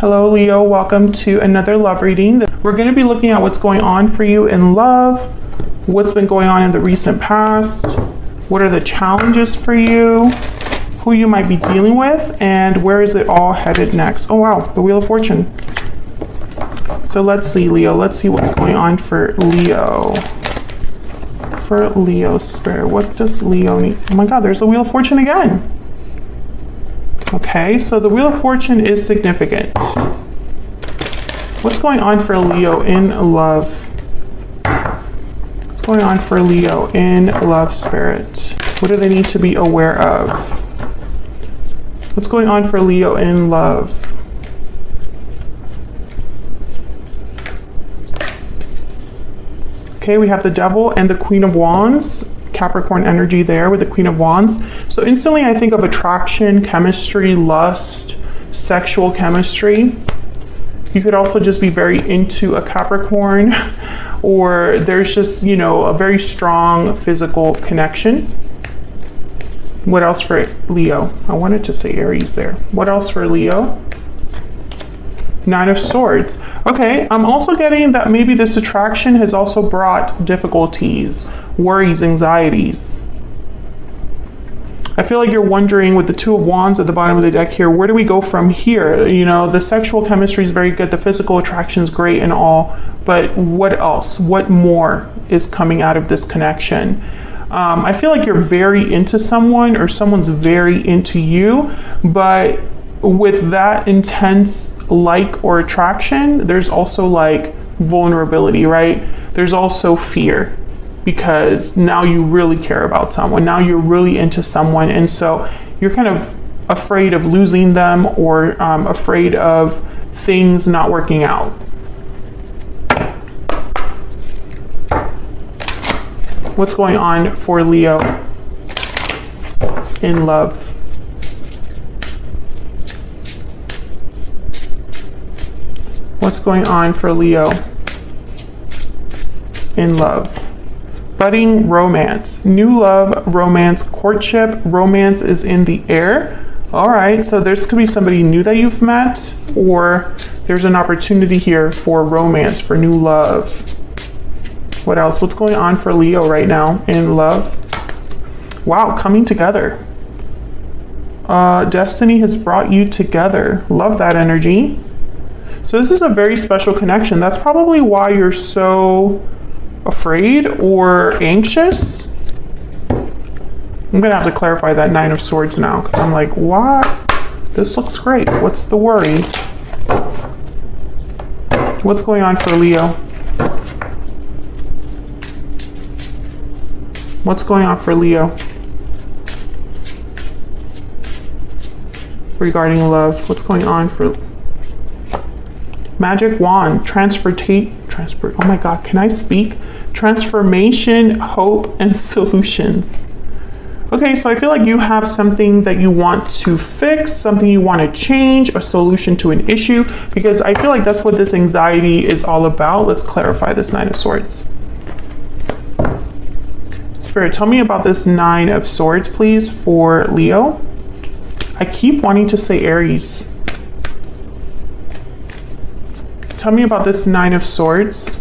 Hello Leo, welcome to another love reading. We're going to be looking at what's going on for you in love, what's been going on in the recent past, what are the challenges for you, who you might be dealing with, and where is it all headed next. Oh wow, the Wheel of Fortune. So let's see, Leo, let's see what's going on for Leo. For Leo spirit, what does Leo need? Oh my god, there's the Wheel of Fortune again. Okay, so the Wheel of Fortune is significant. What's going on for Leo in love? What's going on for Leo in love, spirit? What do they need to be aware of? What's going on for Leo in love? Okay, we have the Devil and the Queen of Wands. Capricorn energy there with the Queen of Wands. So instantly I think of attraction, chemistry, lust, sexual chemistry. You could also just be very into a Capricorn, or there's just, you know, a very strong physical connection. What else for Leo? I wanted to say Aries there. What else for Leo? Nine of Swords. Okay, I'm also getting that maybe this attraction has also brought difficulties, worries, anxieties. I feel like you're wondering with the Two of Wands at the bottom of the deck here, where do we go from here? You know, the sexual chemistry is very good, the physical attraction is great and all, but what else? What more is coming out of this connection? I feel like you're very into someone or someone's very into you, but with that intense like or attraction, there's also like vulnerability, right? There's also fear because now you really care about someone. Now you're really into someone. And so you're kind of afraid of losing them or afraid of things not working out. What's going on for Leo in love? What's going on for Leo in love? Budding romance, new love, romance, courtship, romance is in the air. All right, so there's could be somebody new that you've met, or there's an opportunity here for romance, for new love. What else? What's going on for Leo right now in love? Wow, coming together. Destiny has brought you together. Love that energy. So this is a very special connection. That's probably why you're so afraid or anxious. I'm gonna have to clarify that Nine of Swords now, because I'm like, what? This looks great. What's the worry? What's going on for Leo? What's going on for Leo regarding love? What's going on for Magic Wand, oh my God, can I speak? Transformation, hope, and solutions. Okay, so I feel like you have something that you want to fix, something you want to change, a solution to an issue, because I feel like that's what this anxiety is all about. Let's clarify this Nine of Swords. Spirit, tell me about this Nine of Swords, please, for Leo. I keep wanting to say Aries. Tell me about this Nine of Swords.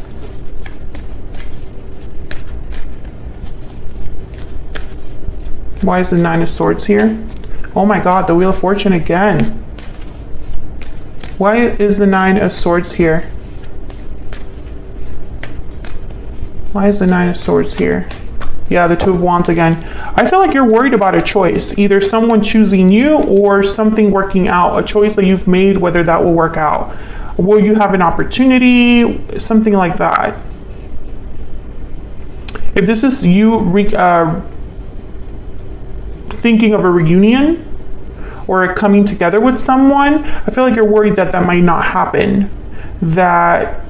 Why is the Nine of Swords here? Oh my God, the Wheel of Fortune again. Why is the Nine of Swords here? Why is the Nine of Swords here? Yeah, the Two of Wands again. I feel like you're worried about a choice, either someone choosing you or something working out, a choice that you've made, whether that will work out. Will you have an opportunity? Something like that. If this is you thinking of a reunion or coming together with someone, I feel like you're worried that that might not happen, that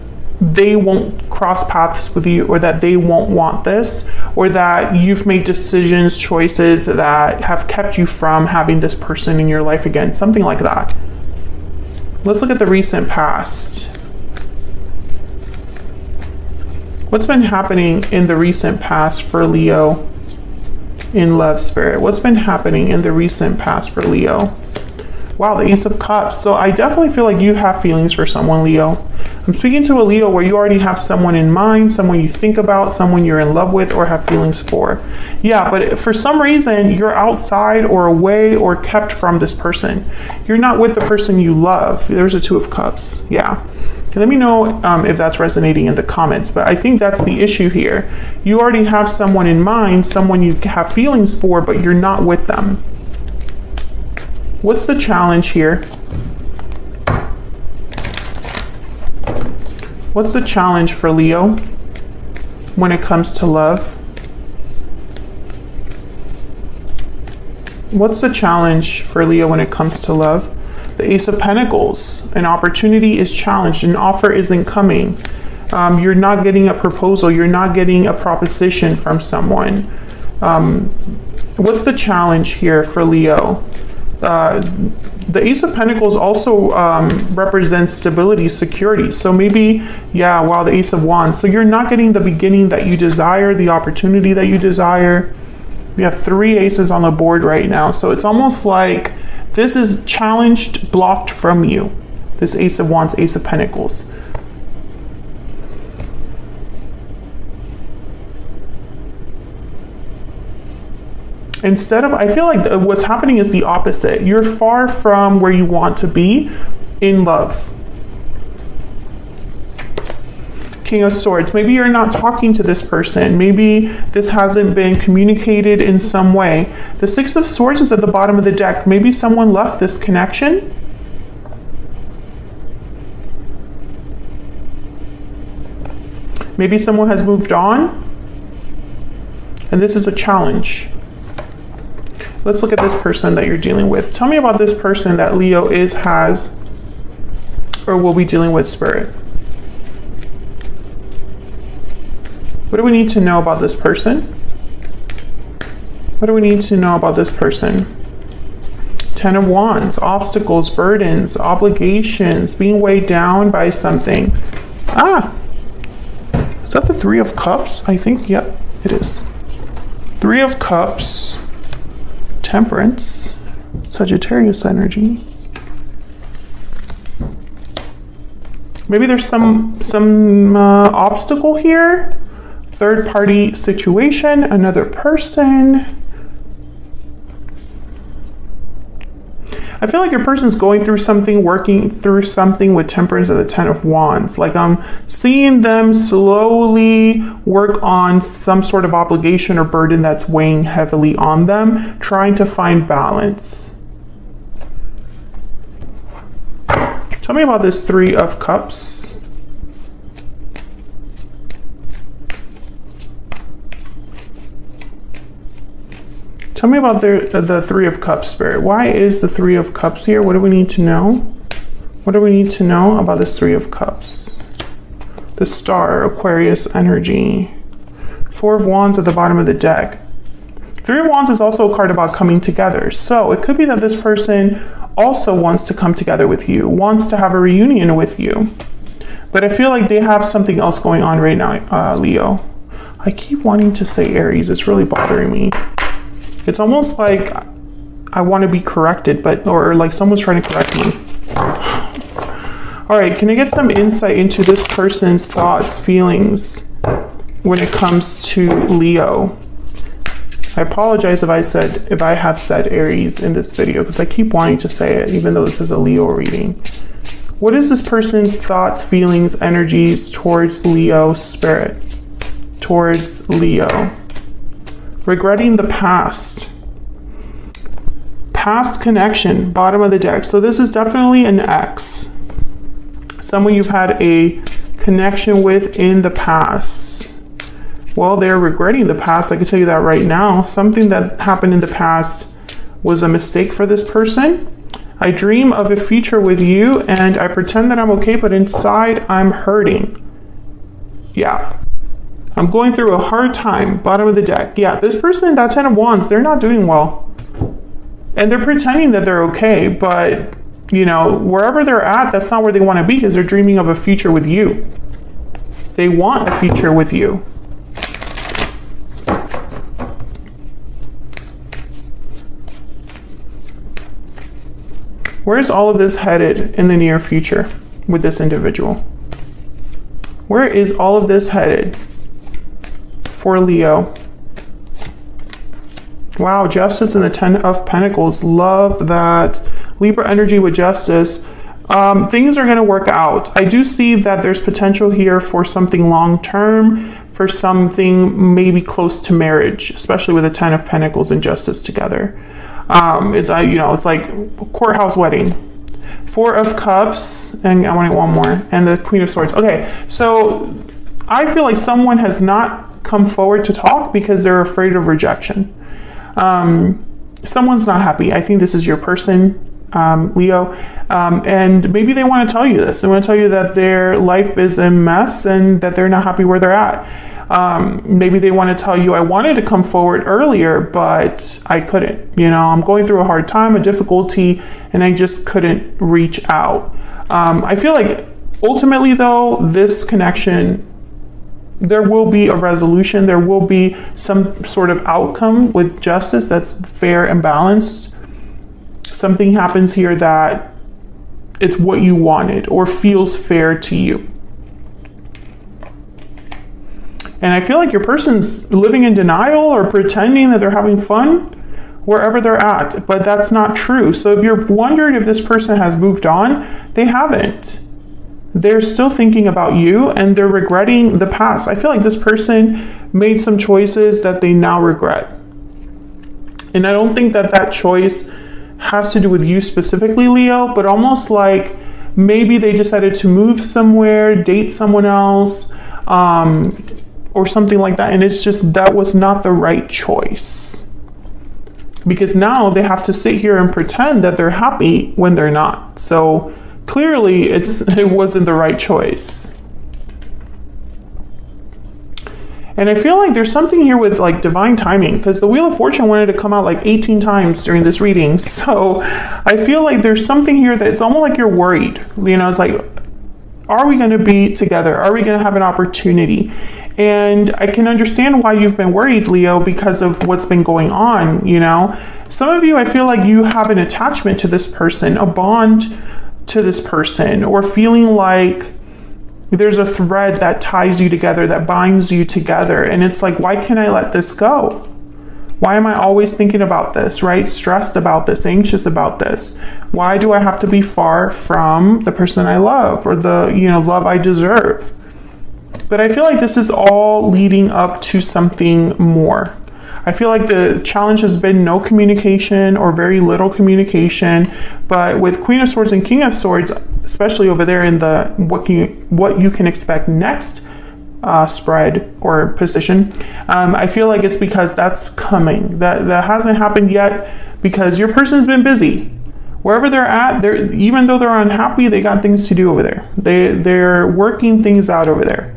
they won't cross paths with you, or that they won't want this, or that you've made decisions, choices that have kept you from having this person in your life again, something like that. Let's look at the recent past. What's been happening in the recent past for Leo in love, spirit? What's been happening in the recent past for Leo? Wow, the Ace of Cups. So I definitely feel like you have feelings for someone, Leo. I'm speaking to a Leo where you already have someone in mind, someone you think about, someone you're in love with or have feelings for. Yeah, but for some reason, you're outside or away or kept from this person. You're not with the person you love. There's a Two of Cups. Yeah. Let me know if that's resonating in the comments, but I think that's the issue here. You already have someone in mind, someone you have feelings for, but you're not with them. What's the challenge here? What's the challenge for Leo when it comes to love? What's the challenge for Leo when it comes to love? The Ace of Pentacles. An opportunity is challenged. An offer isn't coming. You're not getting a proposal. You're not getting a proposition from someone. What's the challenge here for Leo? The Ace of Pentacles also represents stability, security. So maybe, yeah, wow, the Ace of Wands. So you're not getting the beginning that you desire, the opportunity that you desire. We have 3 aces on the board right now. So it's almost like this is challenged, blocked from you. This Ace of Wands, Ace of Pentacles. Instead of, I feel like what's happening is the opposite. You're far from where you want to be in love. King of Swords. Maybe you're not talking to this person. Maybe this hasn't been communicated in some way. The Six of Swords is at the bottom of the deck. Maybe someone left this connection. Maybe someone has moved on. And this is a challenge. Let's look at this person that you're dealing with. Tell me about this person that Leo has, or will be dealing with, Spirit. What do we need to know about this person? What do we need to know about this person? 10 of Wands, obstacles, burdens, obligations, being weighed down by something. Is that the 3 of Cups? I think, yep, it is. 3 of Cups, Temperance, Sagittarius energy. Maybe there's some obstacle here. Third party situation, another person. I feel like your person's going through something, working through something with Temperance and the 10 of Wands. Like I'm seeing them slowly work on some sort of obligation or burden that's weighing heavily on them, trying to find balance. Tell me about this 3 of Cups. Tell me about the 3 of Cups, Spirit. Why is the 3 of Cups here? What do we need to know? What do we need to know about this 3 of Cups? The Star, Aquarius energy. 4 of Wands at the bottom of the deck. 3 of Wands is also a card about coming together. So it could be that this person also wants to come together with you, wants to have a reunion with you. But I feel like they have something else going on right now, Leo. I keep wanting to say Aries. It's really bothering me. It's almost like I want to be corrected, or like someone's trying to correct me. All right, can I get some insight into this person's thoughts, feelings when it comes to Leo? I apologize if I have said Aries in this video, because I keep wanting to say it, even though this is a Leo reading. What is this person's thoughts, feelings, energies towards Leo, Spirit? Towards Leo. Regretting the past. Past connection, bottom of the deck. So this is definitely an ex. Someone you've had a connection with in the past. Well, they're regretting the past. I can tell you that right now. Something that happened in the past was a mistake for this person. I dream of a future with you and I pretend that I'm okay, but inside I'm hurting. Yeah. I'm going through a hard time, bottom of the deck. Yeah, this person, that 10 of Wands, they're not doing well. And they're pretending that they're okay, but, you know, wherever they're at, that's not where they want to be because they're dreaming of a future with you. They want a future with you. Where's all of this headed in the near future with this individual? Where is all of this headed for Leo? Wow, Justice and the 10 of Pentacles. Love that. Libra energy with Justice. Things are going to work out. I do see that there's potential here for something long-term, for something maybe close to marriage, especially with the 10 of Pentacles and Justice together. It's it's like courthouse wedding. 4 of Cups, and I want one more, and the Queen of Swords. Okay, so I feel like someone has not come forward to talk because they're afraid of rejection. Someone's not happy. I think this is your person, Leo, and maybe they want to tell you this. They want to tell you that their life is a mess and that they're not happy where they're at. Maybe they want to tell you, I wanted to come forward earlier, but I couldn't. I'm going through a hard time, a difficulty, and I just couldn't reach out. I feel like ultimately, though, this connection, there will be a resolution. There will be some sort of outcome with Justice that's fair and balanced. Something happens here that it's what you wanted or feels fair to you. And I feel like your person's living in denial or pretending that they're having fun wherever they're at, but that's not true. So if you're wondering if this person has moved on, they haven't. They're still thinking about you and they're regretting the past. I feel like this person made some choices that they now regret. And I don't think that that choice has to do with you specifically, Leo, but almost like maybe they decided to move somewhere, date someone else, or something like that. And it's just, that was not the right choice. Because now they have to sit here and pretend that they're happy when they're not. So clearly it wasn't the right choice. And I feel like there's something here with like divine timing, because the Wheel of Fortune wanted to come out like 18 times during this reading. So I feel like there's something here that it's almost like you're worried. It's like, are we going to be together? Are we going to have an opportunity? And I can understand why you've been worried, Leo, because of what's been going on. Some of you, I feel like you have an attachment to this person, a bond to this person, or feeling like there's a thread that ties you together, that binds you together. And it's like, why can't I let this go? Why am I always thinking about this, right? Stressed about this, anxious about this. Why do I have to be far from the person I love or the, love I deserve? But I feel like this is all leading up to something more. I feel like the challenge has been no communication or very little communication, but with Queen of Swords and King of Swords, especially over there in the what you can expect next spread or position, I feel like it's because that's coming. That hasn't happened yet because your person's been busy. Wherever they're at, even though they're unhappy, they got things to do over there. They're working things out over there.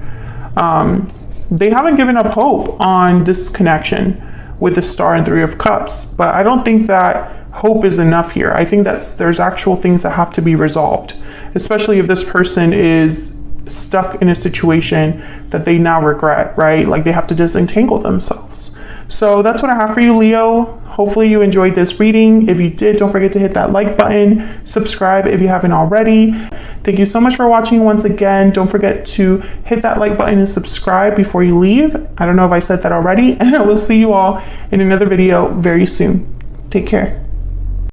They haven't given up hope on this connection with the Star and 3 of Cups, but I don't think that hope is enough here. I think there's actual things that have to be resolved, especially if this person is stuck in a situation that they now regret, right? Like they have to disentangle themselves. So that's what I have for you, Leo. Hopefully you enjoyed this reading. If you did, don't forget to hit that like button, subscribe if you haven't already. Thank you so much for watching once again. Don't forget to hit that like button and subscribe before you leave. I don't know if I said that already, and I will see you all in another video very soon. Take care.